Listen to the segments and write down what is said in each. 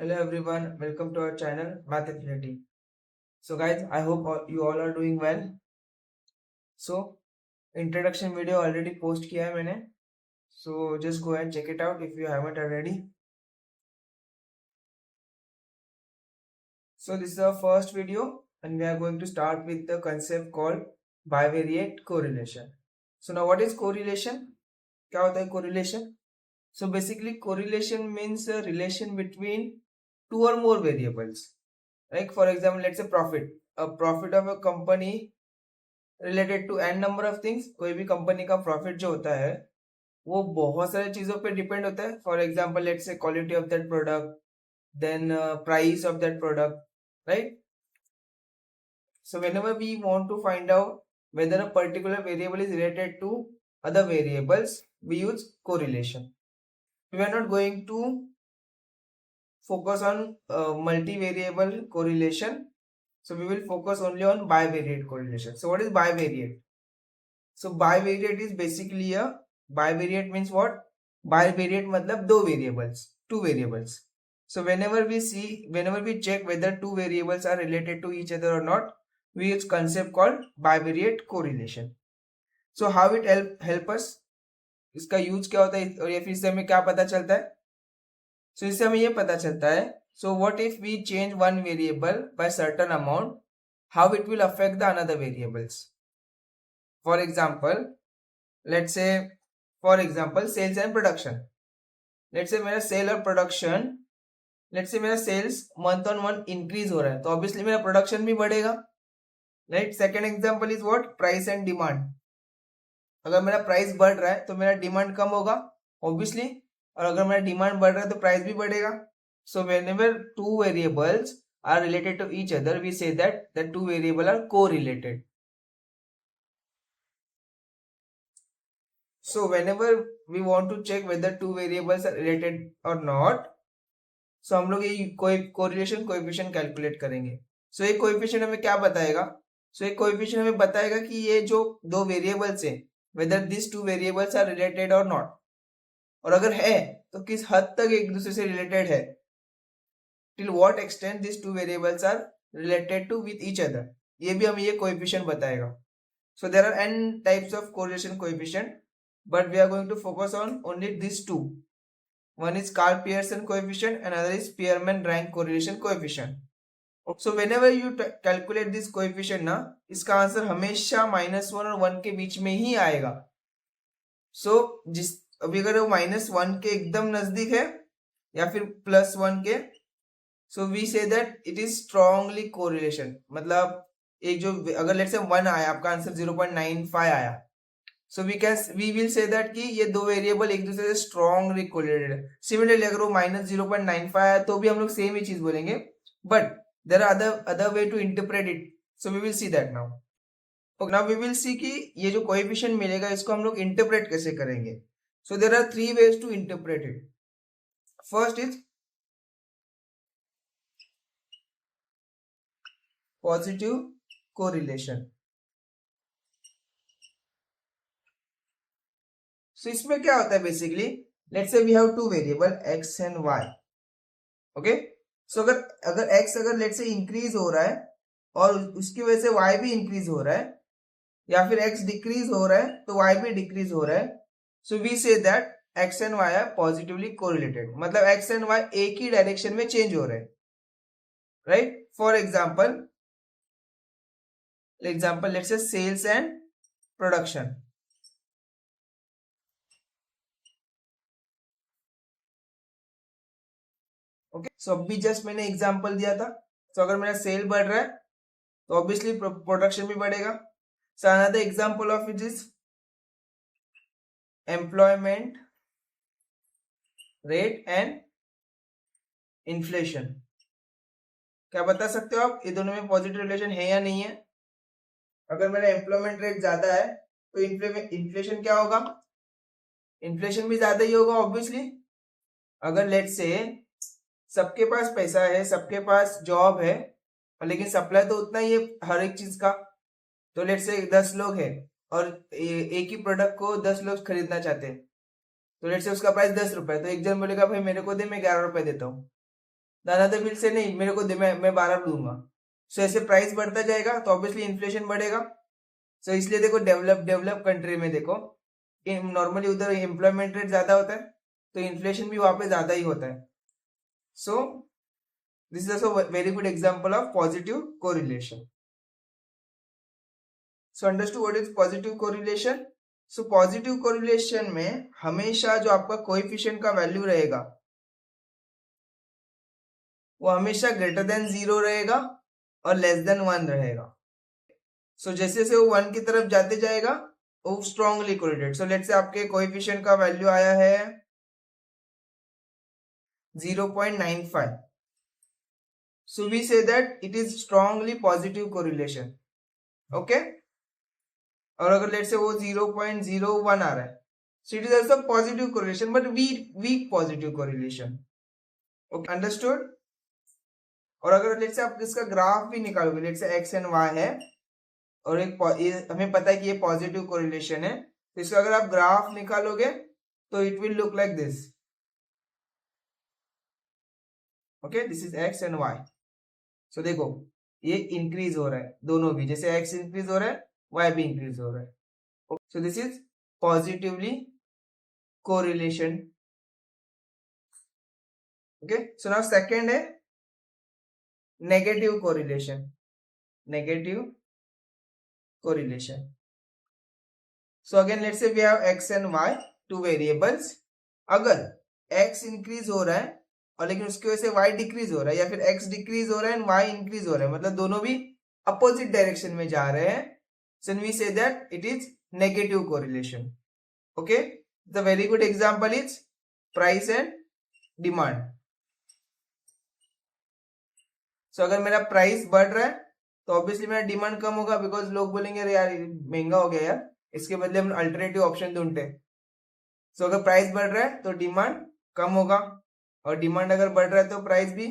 Hello everyone, welcome to our channel Math Affinity. So guys, I hope you all are doing well. So introduction video already post किया है मैंने. So just go and check it out if you haven't already. So this is our first video and we are going to start with the concept called bivariate correlation. So now what is correlation? क्या होता है correlation? So basically correlation means a relation between two or more variables. Like for example, let's say profit. A profit of a company related to an number of things. कोई भी company का profit जो होता है वो बहुत सारी चीजों पे डिपेंड होता है. For example let's say quality of that product, then price of that product, right. So whenever we want to find out whether a particular variable is related to other variables, we use correlation. We are not going to focus on multivariable correlation, so we will focus only on bivariate correlation. So what is bivariate? So bivariate is basically a bivariate means what? Bivariate मतलब दो variables, two variables. So whenever we check whether two variables are related to each other or not, we use concept called bivariate correlation. So how it help us? इसका use क्या होता है और ये फिर से हमें क्या पता चलता है? So इससे हमें ये पता चलता है. So what if we change one variable by certain amount? How it will affect the another variables? For example, let's say for example sales and production. Let's say मेरा सेल और प्रोडक्शन, लेट्स से मेरा sales month on month increase हो रहा है तो obviously मेरा production भी बढ़ेगा, right. Second example is what? Price and demand. अगर मेरा प्राइस बढ़ रहा है तो मेरा डिमांड कम होगा ऑब्वियसली, और अगर मेरा डिमांड बढ़ रहा है तो प्राइस भी बढ़ेगा. So whenever two variables are related to each other, we say that the two variable are correlated. So whenever we want to check whether two variables are related or not, so हम लोग ये correlation coefficient calculate करेंगे. So ये coefficient हमें क्या बताएगा? So ये coefficient हमें बताएगा कि ये जो दो वेरिएबल्स हैं whether these two variables are related or not, और अगर है तो किस हद तक एक दूसरे से रिलेटेड है, till what extent these two variables are related to with each other, ये भी हमें ये कोएफिशिएंट बताएगा. So there are n types of correlation coefficient, but we are going to focus on only these two. One is Karl-Pearson coefficient, another is Spearman-Rank correlation coefficient. So whenever you calculate this coefficient ना, इसका answer हमेशा -1 और 1 के बीच में ही आएगा. So जिस अभी अगर वो -1 के एकदम नजदीक है या फिर +1 के, so we say that it is strongly correlation. मतलब एक जो अगर लेट्स से 1 आया, आपका आंसर 0.95 आया, so we will say that कि ये दो वेरिएबल एक दूसरे से स्ट्रॉन्गली कोरिलेटेड है. सिमिलरली अगर वो -0.95 आया तो भी हम लोग सेम ही चीज बोलेंगे, but there are other way to interpret it. So we will see that now. Okay, now we will see कि ये जो कोएफिशिएंट मिलेगा इसको हम लोग इंटरप्रेट कैसे करेंगे. So there are three ways to interpret it. First is positive correlation. So इसमें क्या होता है basically, let's say we have two variable x and y. Okay, so अगर x अगर लेट्स से इंक्रीज हो रहा है और उसकी वजह से y भी इंक्रीज हो रहा है, या फिर x डिक्रीज हो रहा है तो y भी डिक्रीज हो रहा है, so we say that x and y are positively correlated. मतलब x एंड y एक ही डायरेक्शन में चेंज हो रहे हैं, right. For example let's say sales and production. Okay, so अभी जस्ट मैंने एग्जांपल दिया था. तो अगर मेरा सेल बढ़ रहा है तो ऑब्वियसली प्रोडक्शन भी बढ़ेगा. So another example of it is employment rate and inflation. क्या बता सकते हो आप ये दोनों में पॉजिटिव रिलेशन है या नहीं है? अगर मेरा एम्प्लॉयमेंट रेट ज्यादा है तो इन्फ्लेशन क्या होगा? इन्फ्लेशन भी ज्यादा ही होगा ऑब्वियसली. अगर लेट्स से सबके पास पैसा है, सबके पास जॉब है, लेकिन सप्लाई तो उतना ही है हर एक चीज का, तो लेट्स से 10 लोग हैं और एक ही प्रोडक्ट को 10 लोग खरीदना चाहते हैं, तो लेट्स से उसका प्राइस 10 रुपए, तो एक जन बोलेगा भाई मेरे को दे, मैं 11 रुपए देता हूँ. अनदर विल से नहीं मेरे को दे, मैं 12 दूंगा। सो ऐसे प्राइस बढ़ता जाएगा तो ऑब्वियसली इन्फ्लेशन बढ़ेगा। सो इसलिए देखो डेवलप कंट्री में देखो नॉर्मली उधर एम्प्लॉयमेंट रेट ज्यादा होता है तो इन्फ्लेशन भी वहां पे ज्यादा ही होता है। So this is also very good example of positive correlation. So understood what is positive correlation. So positive correlation में हमेशा जो आपका कोएफिशिएंट का वैल्यू रहेगा वो हमेशा ग्रेटर देन 0 रहेगा और लेस देन 1 रहेगा। सो जैसे जैसे वो 1 की तरफ जाते जाएगा वो strongly correlated. So let's say आपके कोएफिशिएंट का वैल्यू आया है 0.95। So we say that it is strongly positive correlation. Okay? और अगर लेट्स से वो 0.01 आ रहा है so it is also positive correlation but weak positive correlation. Okay, understood? और अगर लेट्स से आप इसका ग्राफ भी निकालोगे, let's say x and y है और एक हमें पता है कि ये पॉजिटिव कोरिलेशन है तो इसका अगर आप ग्राफ निकालोगे तो it will look like this. Okay, this is x and y। सो देखो ये इंक्रीज हो रहा है दोनों भी, जैसे x इंक्रीज हो रहा है y भी इंक्रीज हो रहा है। So this is positively correlation. Okay, so now second है negative correlation. Negative correlation. So again let's say we have x and y, two variables. अगर x इंक्रीज हो रहा है और लेकिन उसकी वजह से y डिक्रीज हो रहा है या फिर x डिक्रीज हो रहा है एंड y इंक्रीज हो रहा है, मतलब दोनों भी अपोजिट डायरेक्शन में जा रहे हैं, so we say that it is negative correlation. Okay, the very good example is price and demand. So अगर मेरा प्राइस बढ़ रहा है तो ऑब्वियसली मेरा डिमांड कम होगा बिकॉज लोग बोलेंगे अरे यार महंगा हो गया यार, इसके बदले हम अल्टरनेटिव ऑप्शन ढूंढते। सो अगर प्राइस बढ़ रहा है तो डिमांड कम होगा और डिमांड अगर बढ़ रहा है तो प्राइस भी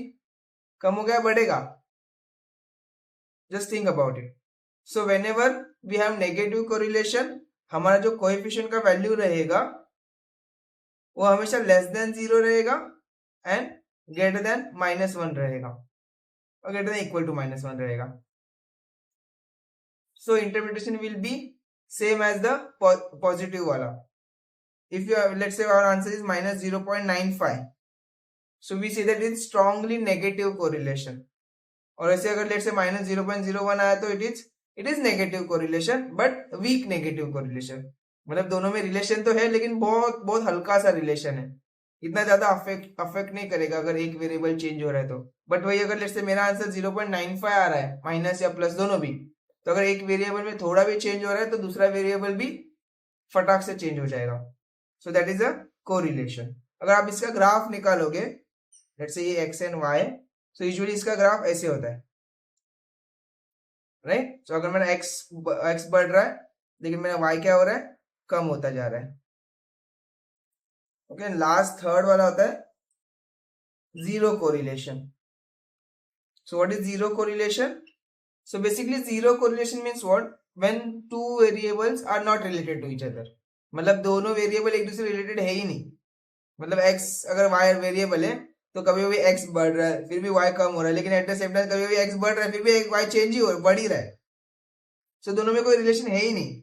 कम हो गया बढ़ेगा। Just think about it. So whenever we have negative correlation हमारा जो कोएफिशिएंट का वैल्यू रहेगा वो हमेशा लेस देन 0 रहेगा एंड ग्रेटर देन -1 रहेगा और ग्रेटर देन इक्वल टू -1 रहेगा। So interpretation will be same as the positive वाला। If you let's say our answer is -0.95, so we say that it's strongly negative correlation। और ऐसे अगर let's say -0.01 आया तो it is negative correlation but weak negative correlation, मतलब दोनों में relation तो है लेकिन बहुत बहुत हल्का सा रिलेशन है, इतना ज्यादा अफेक्ट नहीं करेगा अगर एक वेरिएबल चेंज हो रहा है तो। बट वही अगर लेट्स से मेरा आंसर 0.95 आ रहा है माइनस या प्लस दोनों भी, तो अगर एक वेरिएबल में थोड़ा भी चेंज हो रहा है तो दूसरा वेरिएबल भी फटाक से चेंज हो जाएगा। So that is a correlation. अगर आप इसका ग्राफ निकालोगे, लेट्स से ये x and y, so usually इसका ग्राफ ऐसे होता है, राइट। सो अगर मेरा x बढ़ रहा है लेकिन मेरा y क्या हो रहा है, कम होता जा रहा है। ओके, लास्ट थर्ड वाला होता है zero correlation. So what is zero correlation? So basically zero correlation means what, when two variables are not related to each other, मतलब दोनों वेरिएबल एक दूसरे रिलेटेड है ही नहीं। मतलब x अगर y वेरिएबल है तो कभी भी x बढ़ रहा है फिर भी y कम हो रहा है, लेकिन एट द सेम टाइम कभी भी x बढ़ रहा है फिर भी y चेंज ही बढ़ ही रहा है। सो दोनों में कोई रिलेशन है ही नहीं।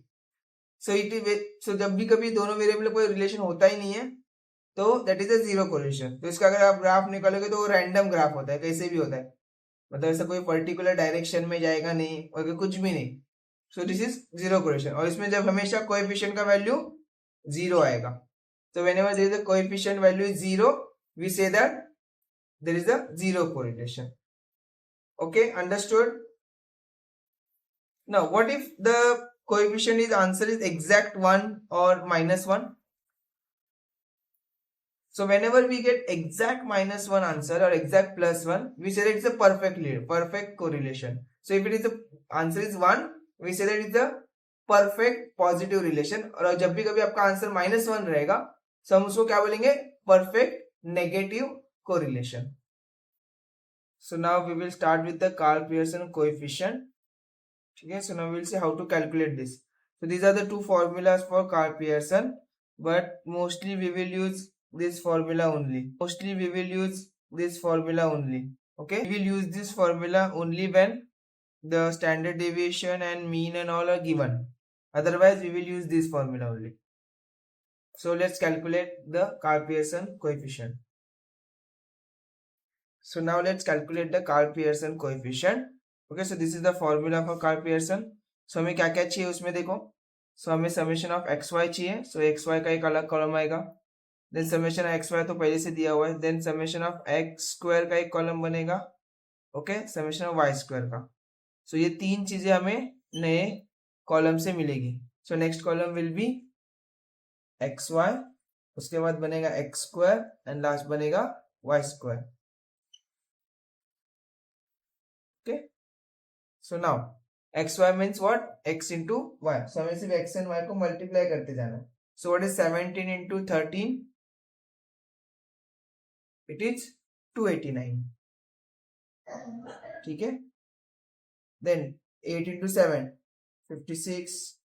सो जब भी कभी दोनों वेरिएबल में कोई रिलेशन होता ही नहीं है तो that is a zero correlation. तो इसका अगर आप ग्राफ निकालोगे तो वो रैंडम ग्राफ होता है, कैसे भी होता है, मतलब ऐसा कोई पर्टिकुलर डायरेक्शन में जाएगा नहीं और कुछ भी नहीं। सो दिस इज जीरो कोरिलेशन। और इसमें जब हमेशा कोएफिशिएंट का वैल्यू 0 आएगा, so whenever there is a coefficient value is 0, we say that there is a zero correlation. Okay, understood? Now what if the coefficient is answer is exact 1 or -1? So whenever we get exact -1 answer or exact +1, we say that it's a perfect correlation. So if it is the answer is 1, we say that it's a perfect positive relation। और जब भी कभी आपका answer -1 रहेगा तो हम उसको क्या बोलेंगे, perfect negative correlation. So now we will start with the Karl Pearson coefficient. ठीक है, so now we will see how to calculate this. So these are the two formulas for Karl Pearson, but mostly we will use this formula only। Mostly we will use this formula only. Okay, we will use this formula only when the standard deviation and mean and all are given. Otherwise, we will use this formula only. So let's calculate the Karl-Pearson coefficient. So now let's calculate the Karl-Pearson coefficient. Okay, so this is the formula for Karl-Pearson. So हमें क्या क्या चाहिए उसमें देखो. So हमें summation of xy चाहिए. So xy का एक अलग कॉलम आएगा. Then summation of xy तो पहले से दिया हुआ है. Then summation of x square का एक कॉलम बनेगा. Okay, summation of y square का. So ये तीन चीजें हमें नए कॉलम से मिलेगी. So next column will be xy. उसके बाद बनेगा x square and last बनेगा y square. Okay, so now xy means what? X into y. So हमें सिर्फ x and y को multiply करते जाना. So what is 17 into 13? It is 289. ठीक है. Then 8 into 7, 56.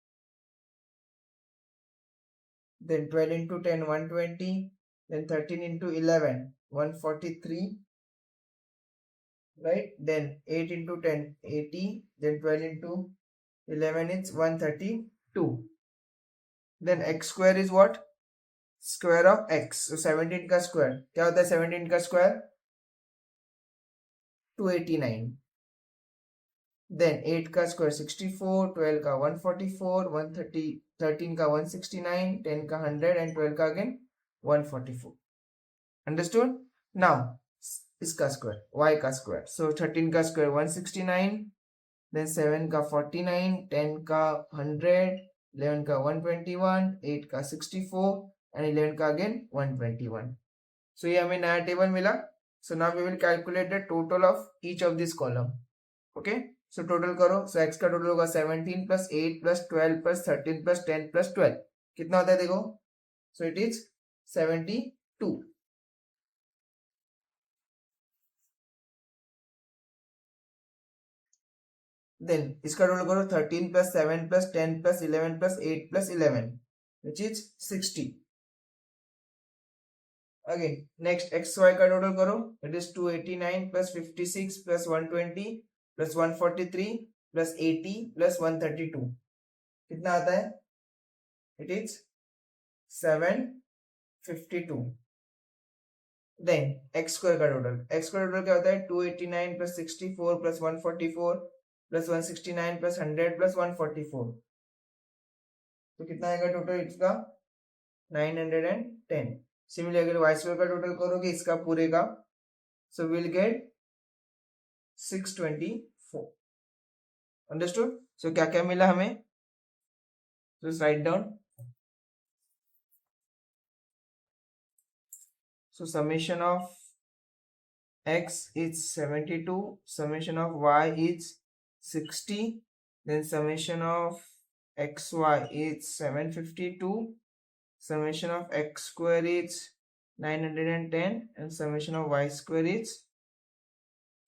Then 12 into 10, 120. Then 13 into 11, 143. Right? Then 8 into 10, 80. Then 12 into 11 is 132. Then x square is what? Square of x. So 17 का square. क्या होता है 17 का square? 289. Then 8 का square 64, 12 का 144, 130, 13 का 169, 10 का 100 and 12 का again 144. Understood? Now इसका square, y का square. So 13 का square 169, then 7 का 49, 10 का 100, 11 का 121, 8 का 64 and 11 का again 121. So ये हमें नया टेबल मिला. So now we will calculate the total of each of this column. Okay, so total करो. So x का total होगा 17 plus 8 plus 12 plus 13 plus 10 plus 12. कितना होता है देखो. So it is 72. Then इसका total करो 13 plus 7 plus 10 plus 11 plus 8 plus 11 which is 60. Again next xy का total करो. It is 289 plus 56 plus 120 plus 143 plus 80 plus 132. कितना आता है? It is 752. Then x square का total. X square total क्या होता है? 289 plus 64 plus 144 plus 169 plus 100 plus 144. तो कितना आएगा टोटल इसका? 910. सिमिलरली अगर y square का टोटल करोगे इसका पूरे का, so we'll get 624. Understood? So क्या क्या मिला हमें? Just write down. So summation of x is 72, summation of y is 60, then summation of xy is 752, summation of x square is 910 and summation of y square is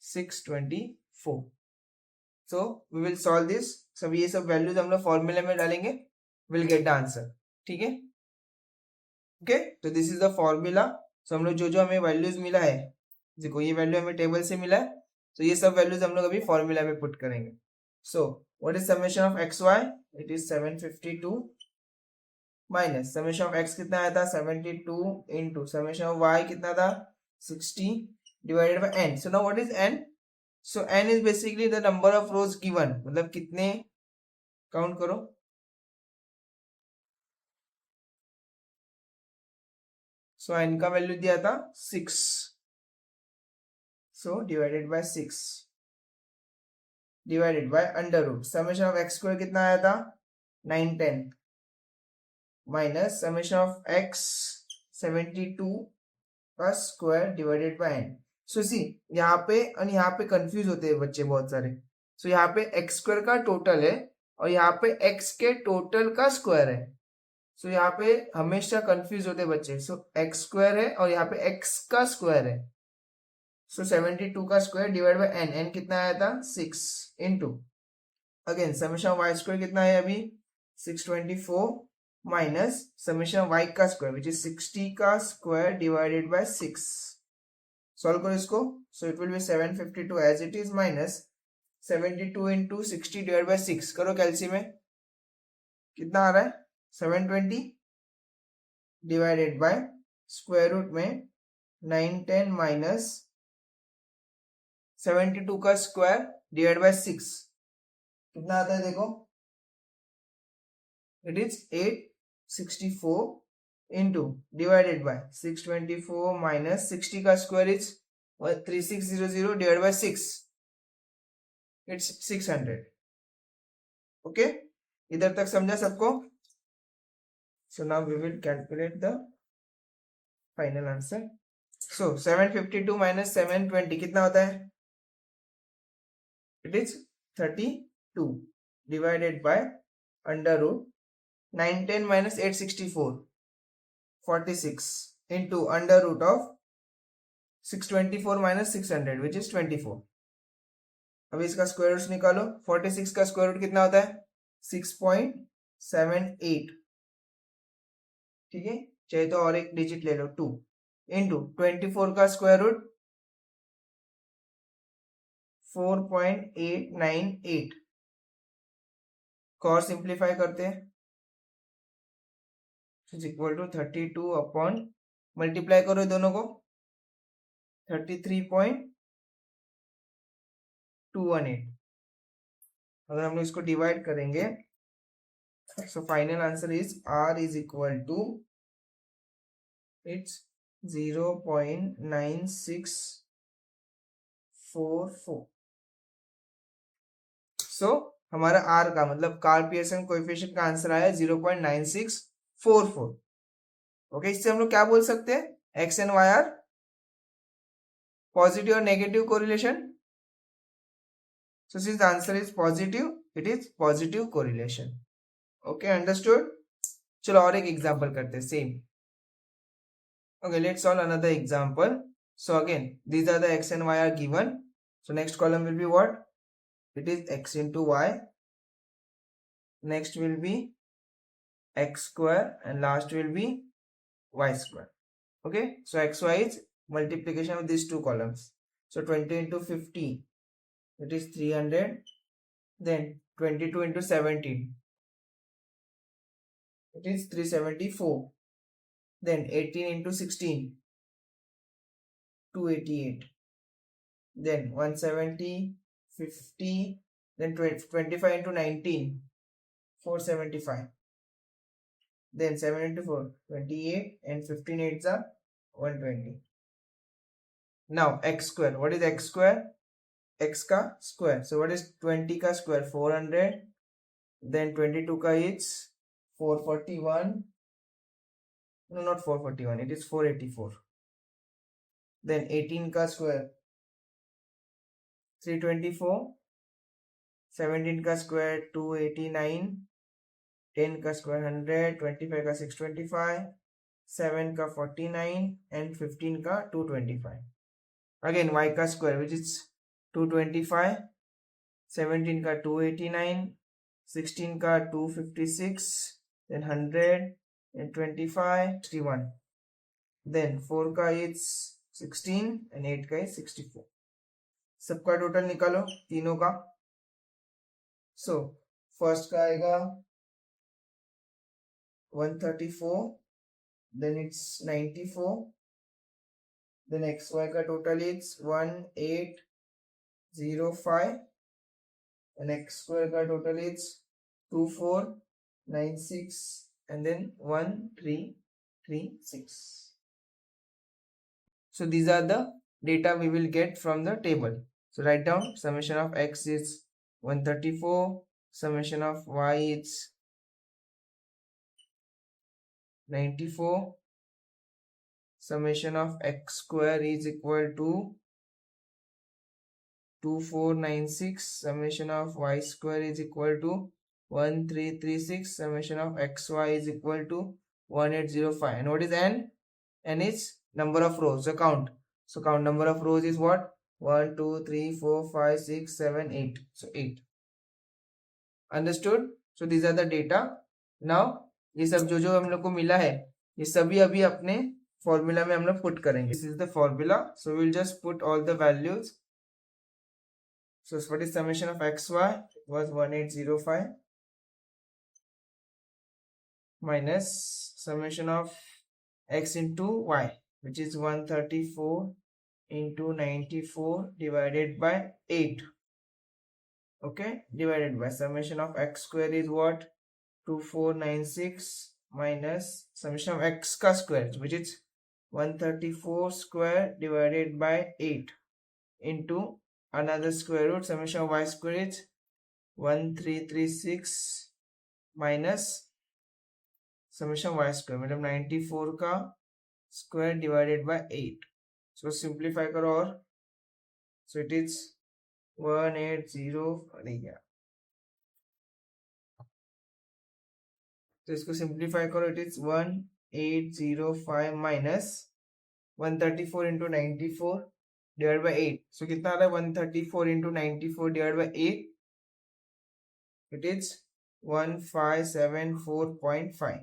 624. So we will solve this. सब ये सब values हम लोग formula में डालेंगे, we'll get the answer. ठीक है? Okay, तो this is the formula. So हम लोग जो हमें values मिला है, देखो ये value हमें टेबल से मिला है, तो ये सब values हम लोग अभी formula में put करेंगे. So what is summation of xy? It is 752 minus summation of x कितना आया था? 72 into summation of y कितना था? 60 divided by n. So now what is n? So n is basically the number of rows given. मतलब कितने count करो. So n का value दिया था 6. So divided by 6 divided by under root. Summation of x square कितना आया था? 910 minus summation of x 72 का स्क्वायर डिवाइडेड बाय n. सो सी यहाँ पे और यहाँ पे कंफ्यूज होते हैं बच्चे बहुत सारे. सो यहाँ पे x स्क्वायर का टोटल है और यहाँ पे x के टोटल का स्क्वायर है. सो यहाँ पे हमेशा कंफ्यूज होते बच्चे. सो x स्क्वायर है और यहाँ पे x का स्क्वायर है. सो 72 का square divide by n. n कितना आया था? 6 into again summation of y square कितना है अभी? 624 माइनस समेशन ऑफ y का स्क्वायर विच इज 60 का स्क्वायर डिवाइडेड बाय 6. सॉल्व करो इसको. So it will be 752 as it is minus 72 into 60 divide by 6. करो कैलसी में कितना आ रहा है 720 डिवाइडेड बाय स्क्वायर रूट में 9 10 माइनस 72 का स्क्वायर डिवाइड बाय 6 कितना आता है देखो. It is 864 into divided by 624 minus 60 का square is 3600 divide by 6. It's 600. Okay, इधर तक समझा सबको. So now we will calculate the final answer. So 752 minus 720 कितना होता है. It is 32 divided by under root 9 10 minus 864 46 into under root of 624 minus 600 which is 24. अब इसका स्क्वायर रूट निकालो. 46 का स्क्वायर रूट कितना होता है 6.78. ठीक है, चाहे तो और एक डिजिट ले लो 2 इंटू 24 का स्क्वायर रूट 4.898 को और सिंप्लीफाई करते हैं is equal to 32 upon multiply करो दोनों को 33.218. अगर हम लोग इसको डिवाइड करेंगे so final answer is r is equal to it's 0.9644. सो हमारा r का मतलब कार्ल पियर्सन कोएफिशिएंट का आंसर आया 0.9644. ओके, इससे हम लोग क्या बोल सकते हैं x and y are positive और negative correlation. So since the answer is positive it is positive correlation. Okay, understood. चलो और एक एग्जांपल करते हैं same. Okay, let's solve another example. So again these are the x and y are given. So next column will be what? It is x into y. Next will be x square and last will be y square. Okay, so xy is multiplication of these two columns. So 20 into 50 it is 300. Then 22 into 17 it is 374. Then 18 into 16 288. Then 170 50. Then 25 into 19 475. Then 7 into 4 28 and 15 8s are 120. Now x square. What is x square? X ka square. So what is 20 ka square? 400. Then 22 ka is 441. No, not 441. It is 484. Then 18 ka square 324. 17 का square 289. 10 का square 100. 25 का 625. 7 का 49 and 15 का 225. Again y का square which is 225. 17 का 289. 16 का 256. Then 100 and 25 61. Then 4 का is 16 and 8 का is 64. सबका टोटल निकालो तीनों का. सो फर्स्ट का आएगा 134. Then it's 94. देन xy का total is 1805 and x square का total is 2496 and then 1336. So these are the data we will get from the table. So write down summation of x is 134, summation of y is 94, summation of x square is equal to 2496, summation of y square is equal to 1336, summation of xy is equal to 1805. And what is n? N is number of rows. So count. So count number of rows is what? 1 2 3 4 5 6 7 8. So 8. Understood? So these are the data. Now ये सब जो हम लोग को मिला है ये सभी अभी अपने फॉर्मूला में हम लोग पुट करेंगे. This is the formula. So will just put all the values. So what is summation of x why was 1805 minus summation of x into y, which is 134 into 94 divided by 8. Okay, divided by summation of x square is what? 2496 minus summation of x ka square, which is 134 square divided by 8 into another square root. Summation of y square is 1336 minus summation of y square, मतलब 94 का square divided by 8. So simplify करो और so it is 180. अरे यार, तो इसको simplify करो. It is 1805 minus 134 into 94 divide by 8. सो कितना आ रहा है? 134 into 94 divide by 8. It is 1574.5.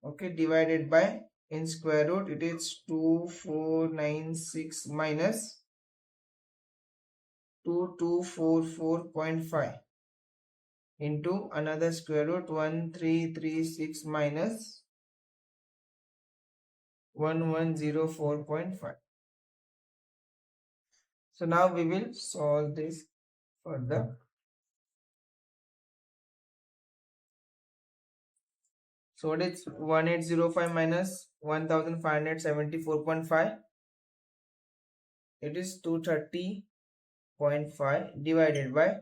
okay, divided by in square root it is 2496 minus 2244.5 into another square root 1336 minus 1104.5. so now we will solve this further. So what is 1805 minus 1574.5? It is 230.5 divided by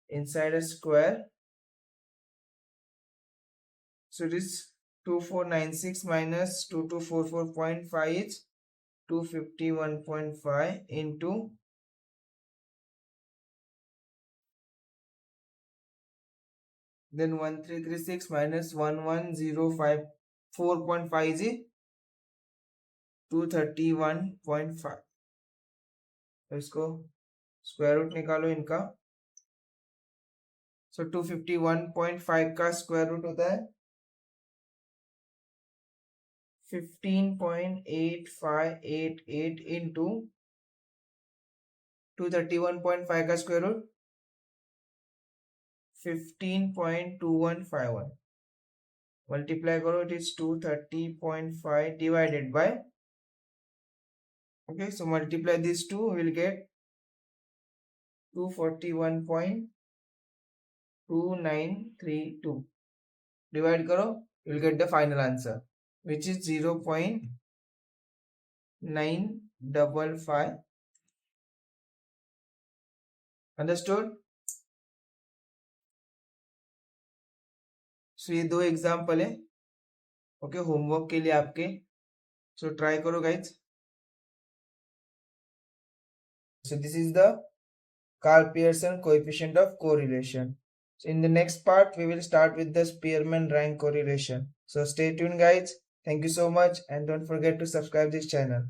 inside a square. So it is 2496 minus 2244.5 is 251.5 into then 1336 minus 11054.5 is 231.5. तो इसको square root निकालो इनका. सो 251.5 का square root होता है 15.8588 into 231.5 का square root 15.2151. multiply करो. it is 230.5 divided by, okay, so multiply these two, we will get 241.2932. divide करो, you will get the final answer, which is 0.955. understood? So ये दो एग्जाम्पल है ओके होमवर्क के लिए आपके. सो ट्राई करो guys. So this is the Karl Pearson coefficient of correlation. So in the next part we will start with the Spearman rank correlation. So stay tuned guys. Thank you so much and don't forget to subscribe this channel.